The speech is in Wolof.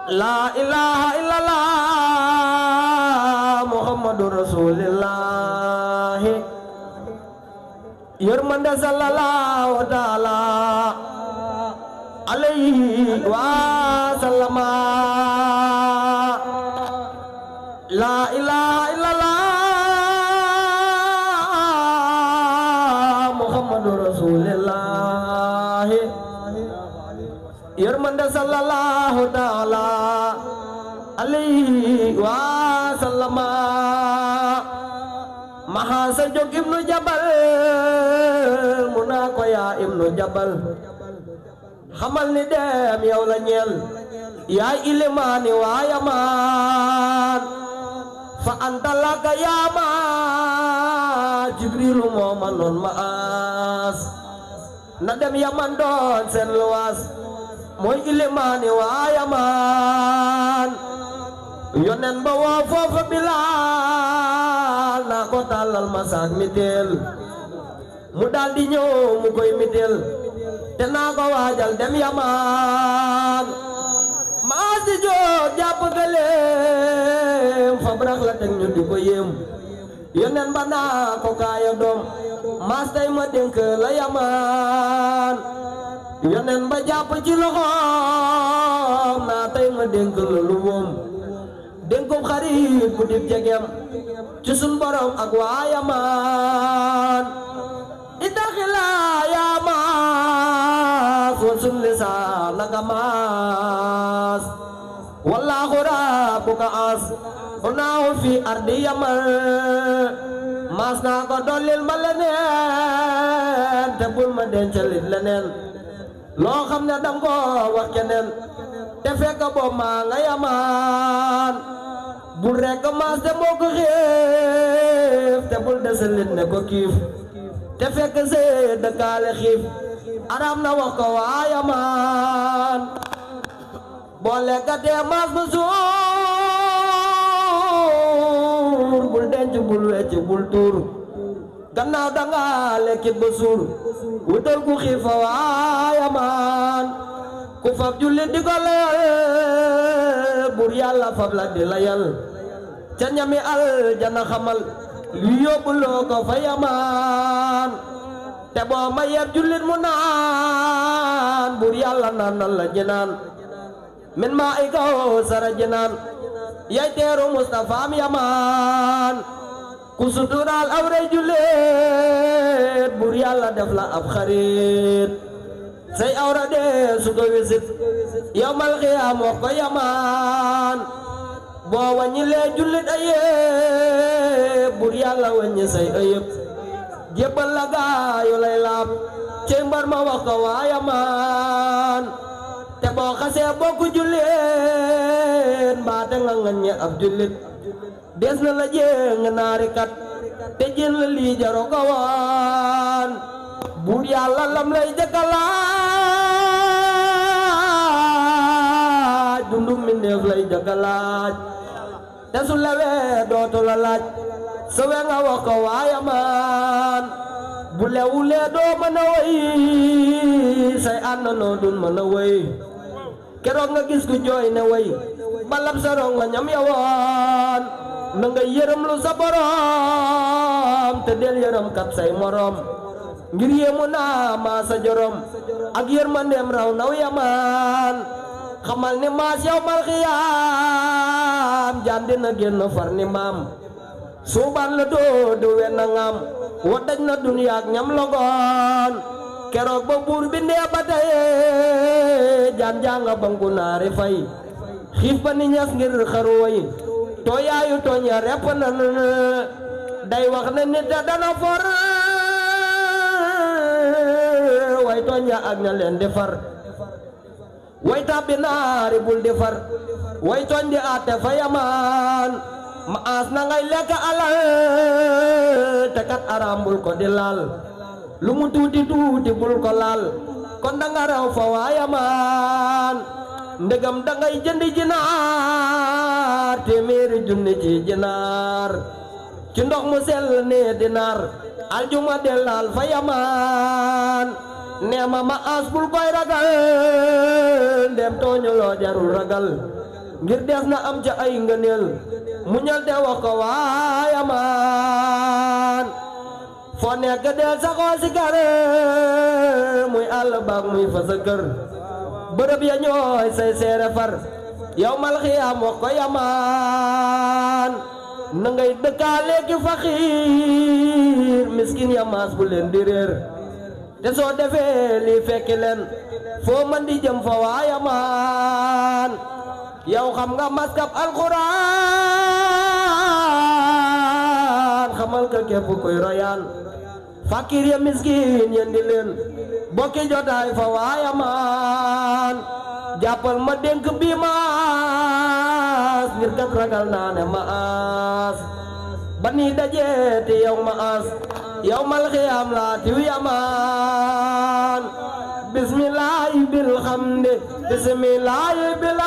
La ilaha illallah Muhammadur Rasulullah yërmande sallallahu taala alayhi wa sallama la ilaha illallah Muhammadur Rasulullah yërmande sallallahu taala alayhi wa sallama mahasa jog ibnu jabal muna ko ya ibnu jabal xamal ni dem yow la ñeel yaay ilimaani waa yamaan fa anta laka yaama jibrilu mooma noon ma aas na dem yaman doon seen luwaas mooy ilimaani waa yamaan yonen ba woo foofa bilaal naa ko tàllal masaak miteel mu daldi ñëw mu koy miteel te naa ko waajal dem yamaan maas di jóg jàpp gëléem fa brax la teg ñu di ko yéem yonen ba naa ko kaaya doom maas tay ma dénk la yamaan yonen ba jàpp ci loxoom naa tay ma dénk la lu woom dénkum xarit bu dib jegem ci sun borom ak waa yamaan idaxila yaa maas wa sun lisaan naka maas wallaahu rabbuka as unaahu fi ardi yaman maas naa ko dollil ma leneen te bul ma dencalit leneen loo xam ne dang ko wax keneen te fekk boobu maa nga yamaan bul rekk maas te moo ko xiif te bul desalit ne ko kiif te fekk see dëkkaale xiif aram na wax ko waa yamaan boo lekkatee maas ba suur bul denc bul wecc bul tuur gannaaw danga lekkit ba suur wutal ku xiifa waa yamaan ku fab jullit di ko layal bur yàlla fab la di layal ca ñami aljana xamal lu yóbbuloo ko fa yamaan te boo ma yeb jullit mu naan bur yàlla naanal la jinaan min maa ay kaw sara jinaan yay teeru mustafaam yamaan ku suturaal awray jullit bur yàlla def la ab xarit say awra dee su ko wisit yawmal xiyaam wax ko yamaan boo waññilee jullit ayëb bur yàlla waññi say ayëb jébbal la gaayu lay laab cey mbar ma wax ko waa yamaan te boo xasee bokku jullit mbaate nga ngaññe ab jullit des na la jéng naari kat te jën la lii jaro ko waan buur yàlla lam lay jëkka laaj dundu mbindeef lay jëkka laaj te su lewee dootu la laaj sowe nga wax ko waa yamaan bu lewulee doo mën a woy say àndandoo dun mën a woy keroog nga gis ku jooy ne woy balab sa rong nga ñam yawoon na nga yërëm lu sa borom te del yërëm kat say morom ngir yéemu naa maa sa jorom ak yërmandeem raw naw yamaan xamal ni maas yow mal xiyaam jaan dina génn far ni maam suubaan la doo du wen na ngam wa daj na duniyaak ñam logoon keroog ba buur bi ndee ba tey jaan janga banku naari fay xiif ba ni ñas ngir xaruway tooyaayu tooñ ya repp na day wax ne nit da dana for way tooñ ya ak ña leen di far way tàbbi naari bul di far way tooñ di àtte fa yamaan ma aas na ngay lekk alal te kat araam bul ko di laal lu mu tuuti tuuti bul ko laal kon danga raw fa waa yamaan ndegam dangay jëndi jinaar téeméeri junni ci jinaar ci ndox mu sell ne dinaar aljuma dellal fa yamaan neema ma as bul koy ragal dem tooñu loo jarul ragal ngir des na am ca ay ngëneel muñal te wax ko waaya maan foo nekk del saxoo si kare muy àll baag muy fa sa kër bërëb ya ñooy say seere far yow mal xiyaam wax ko yamaan na ngay dëkkaale ki faxiir miskin ya maas bu leen di réer te soo defee lii fekki leen foo man di jëm fa waayamaan yow xam nga maskab alxuraan xamal ka képp koy royaan fakir ya miskin yen di leen bokki jotaay fa waayamaan jàppal ma dénk bi maas ngir kat ragal naa ne maas ba ni dajee te yow maas yow mal xiyaam laa tiw yamaan bismillaahi bil xamdi bismillaahi bil